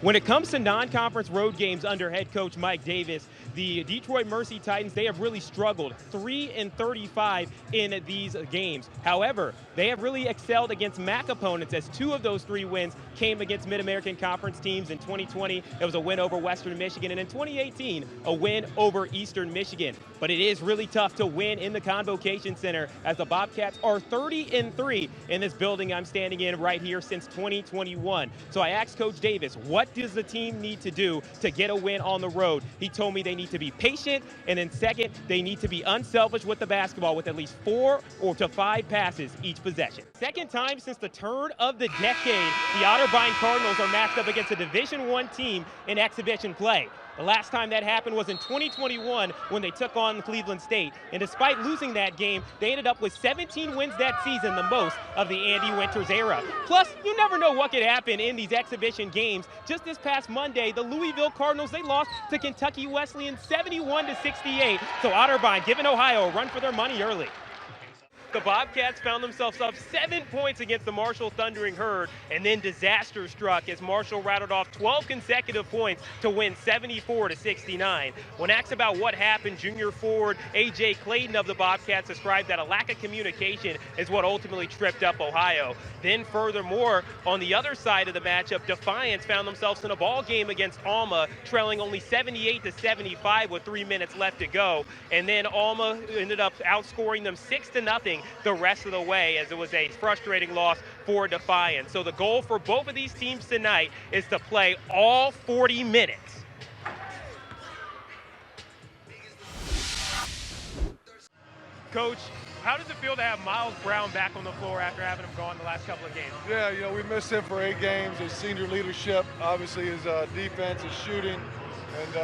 When it comes to non-conference road games under head coach Mike Davis, the Detroit Mercy Titans, they have really struggled. 3-35 in these games. However, they have really excelled against MAC opponents, as 2 of those 3 wins came against Mid-American Conference teams. In 2020, it was a win over Western Michigan, and in 2018, a win over Eastern Michigan. But it is really tough to win in the Convocation Center, as the Bobcats are 30-3 in this building I'm standing in right here since 2021. So I asked Coach Davis, what does the team need to do to get a win on the road? He told me they need to be patient, and then second, they need to be unselfish with the basketball with at least 4 to 5 passes each possession. Second time since the turn of the decade, the Otterbein Cardinals are matched up against a Division I team in exhibition play. The last time that happened was in 2021 when they took on Cleveland State. And despite losing that game, they ended up with 17 wins that season, the most of the Andy Winters era. Plus, you never know what could happen in these exhibition games. Just this past Monday, the Louisville Cardinals, they lost to Kentucky Wesleyan 71-68. So Otterbein giving Ohio a run for their money early. The Bobcats found themselves up 7 points against the Marshall Thundering Herd, and then disaster struck as Marshall rattled off 12 consecutive points to win 74-69. When asked about what happened, junior forward A.J. Clayton of the Bobcats described that a lack of communication is what ultimately tripped up Ohio. Then furthermore, on the other side of the matchup, Defiance found themselves in a ball game against Alma, trailing only 78-75 with 3 minutes left to go. And then Alma ended up outscoring them 6-0 the rest of the way, as it was a frustrating loss for Defiance. So the goal for both of these teams tonight is to play all 40 minutes. Coach, how does it feel to have Miles Brown back on the floor after having him gone the last couple of games? Yeah, we missed him for 8 games. His senior leadership, obviously his defense, his shooting, and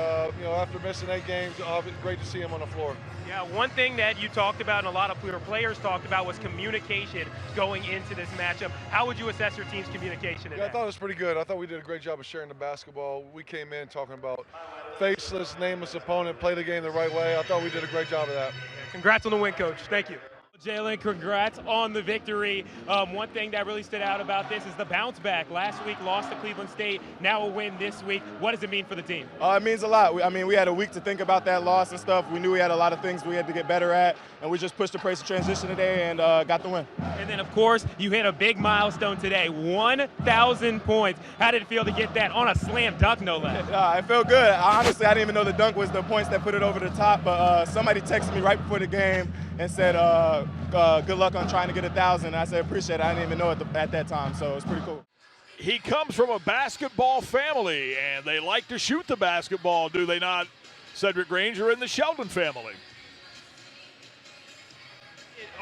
after missing 8 games, obviously great to see him on the floor. Yeah, one thing that you talked about and a lot of players talked about was communication going into this matchup. How would you assess your team's communication in that? I thought it was pretty good. I thought we did a great job of sharing the basketball. We came in talking about faceless, nameless opponent, play the game the right way. I thought we did a great job of that. Congrats on the win, Coach. Thank you. Jalen, congrats on the victory. One thing that really stood out about this is the bounce back. Last week, lost to Cleveland State, now a win this week. What does it mean for the team? It means a lot. We had a week to think about that loss and stuff. We knew we had a lot of things we had to get better at, and we just pushed the pace of transition today and got the win. And then, of course, you hit a big milestone today, 1,000 points. How did it feel to get that on a slam dunk, no less? It felt good. Honestly, I didn't even know the dunk was the points that put it over the top, but somebody texted me right before the game and said, good luck on trying to get 1,000. I said, appreciate it. I didn't even know it at that time, so it's pretty cool. He comes from a basketball family, and they like to shoot the basketball, do they not? Sedric Granger and the Sheldon family.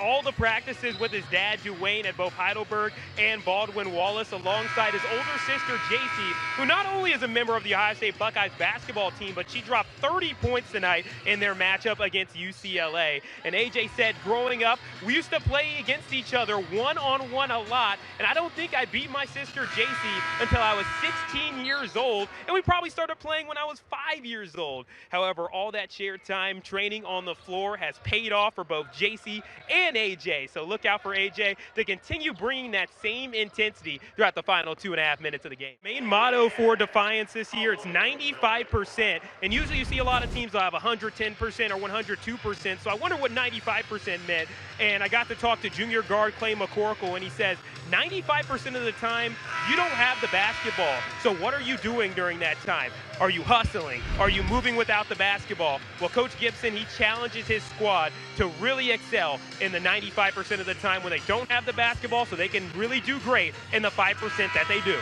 All the practices with his dad, Duane, at both Heidelberg and Baldwin Wallace, alongside his older sister, JC, who not only is a member of the Ohio State Buckeyes basketball team, but she dropped 30 points tonight in their matchup against UCLA. And AJ said, growing up, we used to play against each other one-on-one a lot, and I don't think I beat my sister, JC, until I was 16 years old, and we probably started playing when I was 5 years old. However, all that shared time training on the floor has paid off for both JC and AJ. So look out for AJ to continue bringing that same intensity throughout the final 2.5 minutes of the game. Main motto for Defiance this year, it's 95%. And usually you see a lot of teams that have 110% or 102%. So I wonder what 95% meant. And I got to talk to junior guard Clay McCorkle, and he says 95% of the time you don't have the basketball. So what are you doing during that time? Are you hustling? Are you moving without the basketball? Well, Coach Gibson, he challenges his squad to really excel in the 95% of the time when they don't have the basketball, so they can really do great in the 5% that they do.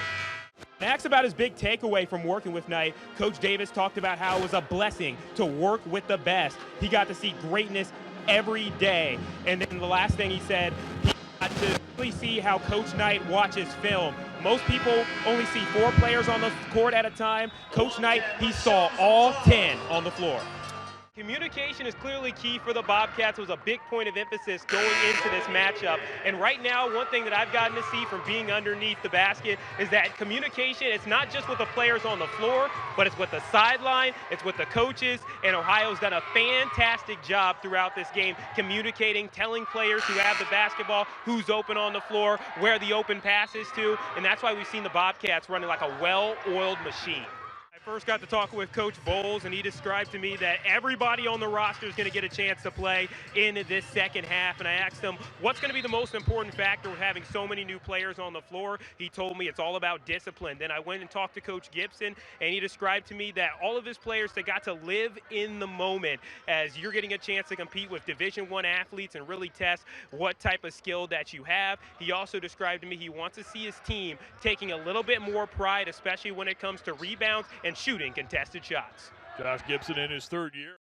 Asked about his big takeaway from working with Knight, Coach Davis talked about how it was a blessing to work with the best. He got to see greatness every day. And then the last thing he said, he got to really see how Coach Knight watches film. Most people only see 4 players on the court at a time. Coach Knight, he saw all 10 on the floor. Communication is clearly key for the Bobcats. It was a big point of emphasis going into this matchup. And right now, one thing that I've gotten to see from being underneath the basket is that communication, it's not just with the players on the floor, but it's with the sideline, it's with the coaches, and Ohio's done a fantastic job throughout this game communicating, telling players who have the basketball, who's open on the floor, where the open pass is to, and that's why we've seen the Bobcats running like a well-oiled machine. I first got to talk with Coach Bowles, and he described to me that everybody on the roster is going to get a chance to play in this second half. And I asked him, what's going to be the most important factor with having so many new players on the floor? He told me it's all about discipline. Then I went and talked to Coach Gibson, and he described to me that all of his players, they got to live in the moment as you're getting a chance to compete with Division I athletes and really test what type of skill that you have. He also described to me he wants to see his team taking a little bit more pride, especially when it comes to rebounds and shooting contested shots. Josh Gibson in his third year.